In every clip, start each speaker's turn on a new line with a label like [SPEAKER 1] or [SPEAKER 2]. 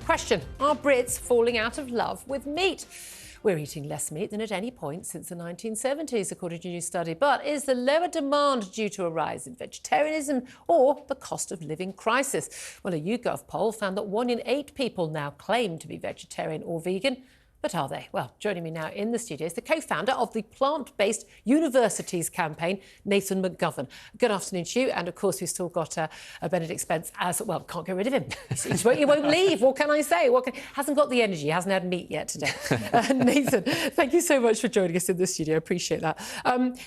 [SPEAKER 1] question, are Brits falling out of love with meat? We're eating less meat than at any point since the 1970s, according to a new study. But is the lower demand due to a rise in vegetarianism or the cost of living crisis? Well, a YouGov poll found that 1 in 8 people now claim to be vegetarian or vegan. But are they? Well, joining me now in the studio is the co-founder of the Plant-Based Universities campaign, Nathan McGovern. Good afternoon to you. And, of course, we've still got Benedict Spence as... Well, can't get rid of him. He won't leave. What can I say? Hasn't got the energy. Hasn't had meat yet today. Nathan, thank you so much for joining us in the studio. I appreciate that.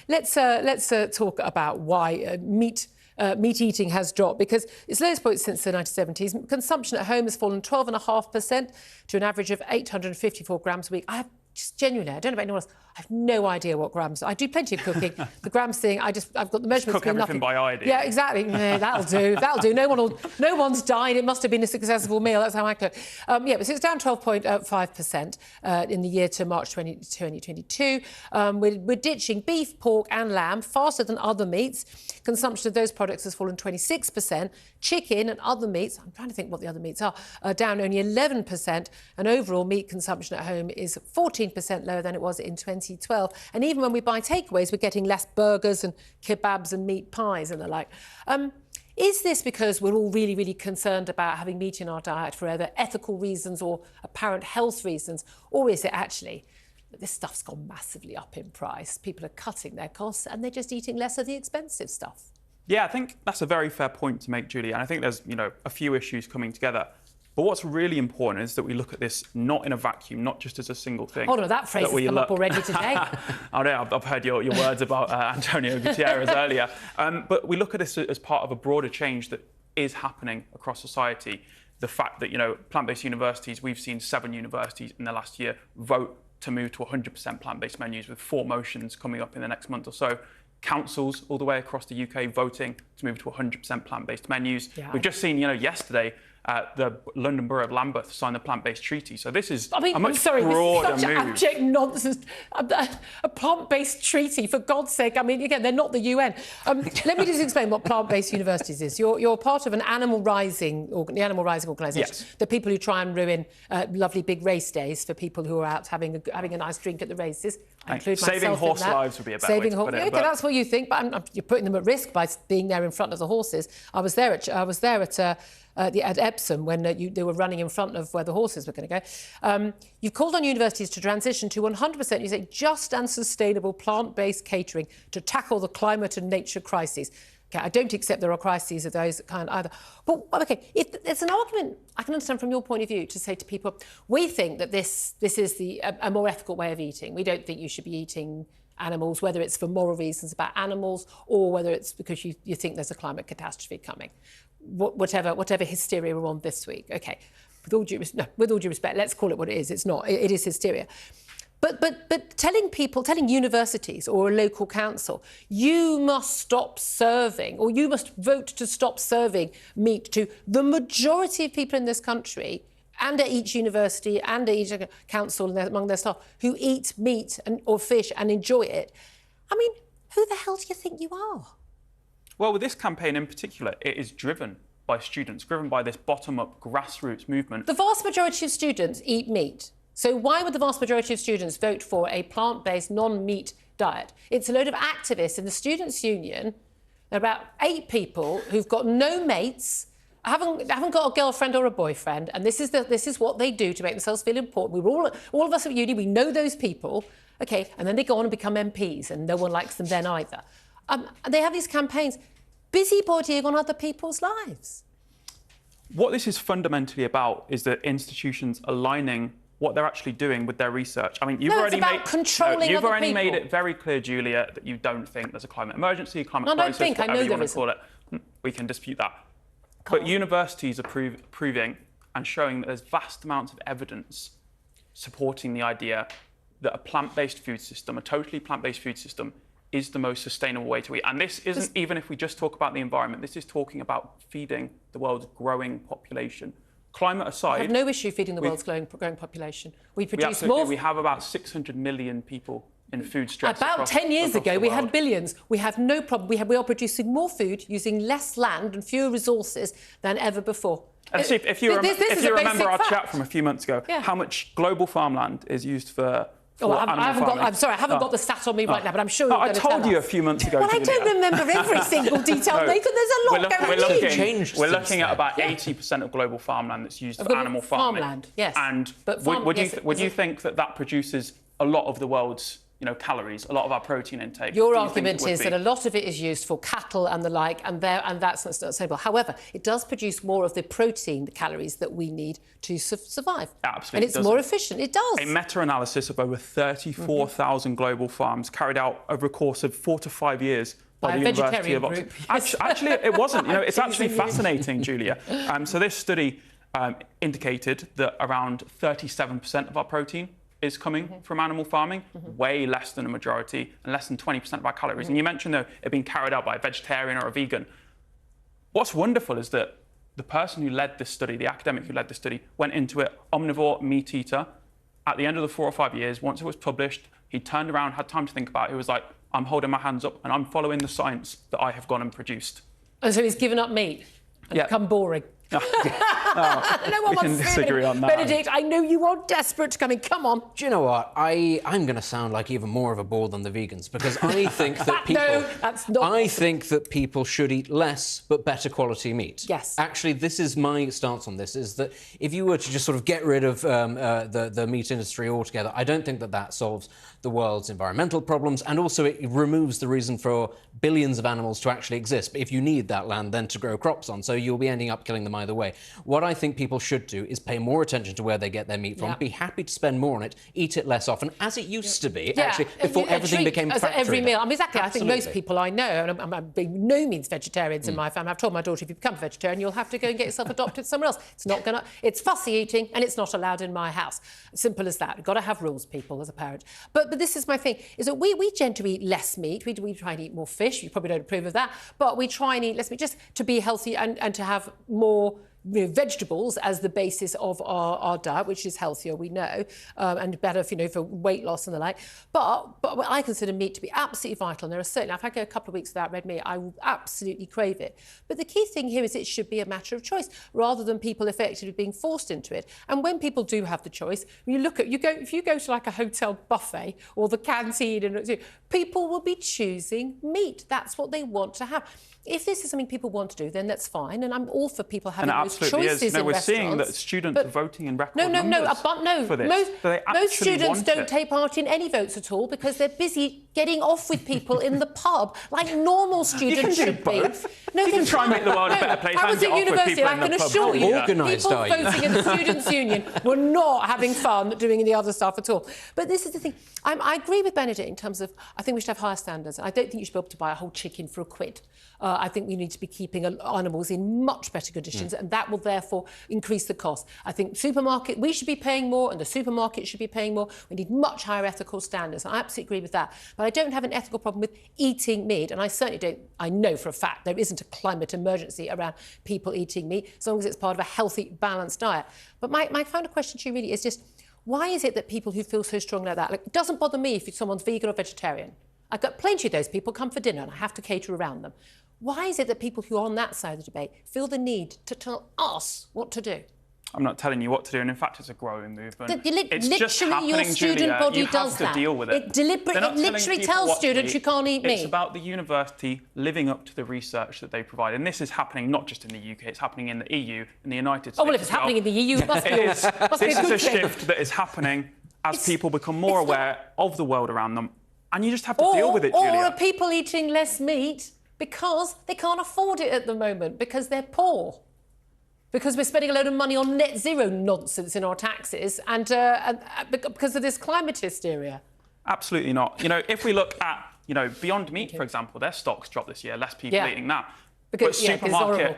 [SPEAKER 1] Let's talk about why meat eating has dropped, because its lowest point since the 1970s. Consumption at home has fallen 12.5% to an average of 854 grams a week. I don't know about anyone else. I have no idea what grams. I do plenty of cooking. The grams thing, I've got the measurements.
[SPEAKER 2] Cook everything by eye.
[SPEAKER 1] Yeah, exactly. Yeah, that'll do. That'll do. No one's died. It must have been a successful meal. That's how I cook. But so it's down 12.5% in the year to March 2022. We're ditching beef, pork, and lamb faster than other meats. Consumption of those products has fallen 26%. Chicken and other meats, I'm trying to think what the other meats are down only 11%. And overall meat consumption at home is 14% lower than it was in 2012. And even when we buy takeaways, we're getting less burgers and kebabs and meat pies and the like. Is this because we're all really, really concerned about having meat in our diet for either ethical reasons or apparent health reasons? Or is it actually that this stuff's gone massively up in price? People are cutting their costs and they're just eating less of the expensive stuff.
[SPEAKER 2] Yeah, I think that's a very fair point to make, Julie. And I think there's, a few issues coming together. But what's really important is that we look at this not in a vacuum, not just as a single thing.
[SPEAKER 1] Oh, no, that phrase has come up already today.
[SPEAKER 2] I know, I've heard your words about Antonio Gutierrez earlier. But we look at this as part of a broader change that is happening across society. The fact that, plant-based universities, we've seen 7 universities in the last year vote to move to 100% plant-based menus, with 4 motions coming up in the next month or so. Councils all the way across the UK voting to move to 100% plant-based menus. Yeah. We've just seen, yesterday, the London Borough of Lambeth signed the plant-based treaty. So this is a much broader move.
[SPEAKER 1] This is such abject nonsense. A plant-based treaty, for God's sake. I mean, again, they're not the UN. Let me just explain what plant-based universities is. You're part of an Animal Rising organisation.
[SPEAKER 2] Yes.
[SPEAKER 1] The people who try and ruin lovely big race days for people who are out having a nice drink at the races. I include
[SPEAKER 2] saving horse lives would be a better way to put it.
[SPEAKER 1] Okay, that's what you think, but you're putting them at risk by being there in front of the horses. I was there at Epsom when they were running in front of where the horses were going to go. You've called on universities to transition to 100%, you say, just and sustainable plant-based catering to tackle the climate and nature crises. Okay, I don't accept there are crises of those kind either. But, OK, it's an argument, I can understand from your point of view, to say to people, we think that this is a more ethical way of eating. We don't think you should be eating animals, whether it's for moral reasons about animals or whether it's because you think there's a climate catastrophe coming. Whatever hysteria we're on this week. OK, with all due respect, let's call it what it is. It's not. It is hysteria. But telling universities or a local council, you must stop serving, or you must vote to stop serving meat to the majority of people in this country, and at each university and at each council and among their staff, who eat meat or fish and enjoy it. I mean, who the hell do you think you are?
[SPEAKER 2] Well, with this campaign in particular, it is driven by students, driven by this bottom-up grassroots movement. The
[SPEAKER 1] vast majority of students eat meat. So why would the vast majority of students vote for a plant-based, non-meat diet? It's a load of activists in the Students' Union, about 8 people who've got no mates, haven't got a girlfriend or a boyfriend, and this is what they do to make themselves feel important. We're all of us at uni, we know those people, OK, and then they go on and become MPs, and no one likes them then either. And they have these campaigns, busybodying on other people's lives.
[SPEAKER 2] What this is fundamentally about is that institutions aligning what they're actually doing with their research. I mean, you've already made it very clear, Julia, that you don't think there's a climate emergency, climate crisis, whatever you want to call it. We can dispute that. But universities are proving and showing that there's vast amounts of evidence supporting the idea that a plant-based food system, a totally plant-based food system, is the most sustainable way to eat. And this isn't even if we just talk about the environment. This is talking about feeding the world's growing population. Climate aside...
[SPEAKER 1] I have no issue feeding the world's growing population. We produce more...
[SPEAKER 2] We have about 600 million people in food stress.
[SPEAKER 1] About 10 years ago, we had billions. We have no problem. We are producing more food using less land and fewer resources than ever before.
[SPEAKER 2] And see, if you remember our chat from a few months ago, how much global farmland is used for
[SPEAKER 1] I'm sorry, I haven't got the stat on me right now, but I'm sure you're going to tell us.
[SPEAKER 2] I told you a few months ago,
[SPEAKER 1] Well, I don't remember every single detail, Nathan. There's a lot going on.
[SPEAKER 2] We're looking at about 80% of global farmland that's used for animal farming.
[SPEAKER 1] Farmland, yes.
[SPEAKER 2] And would you think that produces a lot of the world's calories, a lot of our protein intake?
[SPEAKER 1] Your argument is that a lot of it is used for cattle and the like, and that's not sustainable. However, it does produce more of the protein, the calories that we need to survive.
[SPEAKER 2] Absolutely.
[SPEAKER 1] And it's more efficient. It does.
[SPEAKER 2] A meta-analysis of over 34,000 global farms carried out over a course of 4 to 5 years by the University of Oxford.
[SPEAKER 1] Yes.
[SPEAKER 2] Actually, it wasn't. It's actually fascinating, Julia. So this study indicated that around 37% of our protein is coming from animal farming, way less than a majority, and less than 20% of our calories. And you mentioned, though, it being carried out by a vegetarian or a vegan. What's wonderful is that the person who led this study, the academic who led this study, went into it omnivore, meat eater. At the end of the 4 or 5 years, once it was published, he turned around, had time to think about it. He was like, I'm holding my hands up and I'm following the science that I have gone and produced.
[SPEAKER 1] And so he's given up meat and become boring.
[SPEAKER 2] No one
[SPEAKER 1] wants to
[SPEAKER 2] disagree on that.
[SPEAKER 1] Benedict, I know you are desperate to come in. Come on.
[SPEAKER 3] Do you know what? I'm going to sound like even more of a bore than the vegans, because I think that people...
[SPEAKER 1] No, that's not...
[SPEAKER 3] I think that people should eat less but better quality meat.
[SPEAKER 1] Yes.
[SPEAKER 3] Actually, this is my stance on this, is that if you were to just sort of get rid of the meat industry altogether, I don't think that that solves the world's environmental problems, and also it removes the reason for billions of animals to actually exist. But if you need that land then to grow crops on, so you'll be ending up killing them either way. What I think people should do is pay more attention to where they get their meat from, be happy to spend more on it, eat it less often, as it used to be, actually, before everything became factory.
[SPEAKER 1] Every meal. I mean, exactly. Absolutely. I think most people I know, and I'm by no means vegetarians in my family. I've told my daughter, if you become a vegetarian, you'll have to go and get yourself adopted somewhere else. It's not going to... It's fussy eating, and it's not allowed in my house. Simple as that. You've got to have rules, people, as a parent. But this is my thing, is that we tend to eat less meat. We try and eat more fish. You probably don't approve of that. But we try and eat less meat just to be healthy and to have more vegetables as the basis of our diet, which is healthier, we know, and better for weight loss and the like. But I consider meat to be absolutely vital. And there are certainly, if I go a couple of weeks without red meat, I will absolutely crave it. But the key thing here is it should be a matter of choice rather than people effectively being forced into it. And when people do have the choice, when you look at, if you go to like a hotel buffet or the canteen, and people will be choosing meat. That's what they want to have. If this is something people want to do, then that's fine, and I'm all for people having those choices in
[SPEAKER 2] we're
[SPEAKER 1] restaurants.
[SPEAKER 2] seeing that students are voting in record numbers for this.
[SPEAKER 1] Most students don't take part in any votes at all because they're busy getting off with people in the pub, like normal students should be.
[SPEAKER 2] No, you can try and make the world a better place.
[SPEAKER 1] I was at university, I can assure you, people voting in the Students' Union were not having fun doing the other stuff at all. But this is the thing. I agree with Benedict in terms of, I think we should have higher standards. I don't think you should be able to buy a whole chicken for £1. I think we need to be keeping animals in much better conditions, and that will therefore increase the cost. I think we should be paying more, and the supermarket should be paying more. We need much higher ethical standards. I absolutely agree with that. But I don't have an ethical problem with eating meat, and I certainly don't. I know for a fact there isn't a climate emergency around people eating meat, as long as it's part of a healthy, balanced diet. But my final question to you really is just, why is it that people who feel so strongly like that, it doesn't bother me if someone's vegan or vegetarian. I've got plenty of those people come for dinner, and I have to cater around them. Why is it that people who are on that side of the debate feel the need to tell us what to do?
[SPEAKER 2] I'm not telling you what to do, and in fact, it's a growing movement.
[SPEAKER 1] It's just happening, your student
[SPEAKER 2] Julia.
[SPEAKER 1] body
[SPEAKER 2] you
[SPEAKER 1] does
[SPEAKER 2] have to deal with it.
[SPEAKER 1] It literally tells students you can't eat meat.
[SPEAKER 2] It's about the university living up to the research that they provide, and this is happening not just in the UK, it's happening in the EU, in the United States.
[SPEAKER 1] Oh, well, if it's happening in the EU, it must be
[SPEAKER 2] This is a shift that is happening as people become more aware of the world around them, and you just have to deal with it, Julia.
[SPEAKER 1] Or are people eating less meat because they can't afford it at the moment, because they're poor? Because we're spending a load of money on net zero nonsense in our taxes and because of this climate hysteria?
[SPEAKER 2] Absolutely not. If we look at, Beyond Meat, for example, their stocks dropped this year, less people eating that.
[SPEAKER 1] But supermarket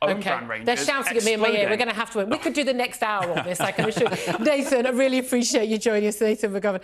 [SPEAKER 1] own
[SPEAKER 2] brand ranges
[SPEAKER 1] they're shouting at me in my ear. We're going to have to win. We could do the next hour on this, I can assure you. Nathan, I really appreciate you joining us, Nathan McGovern.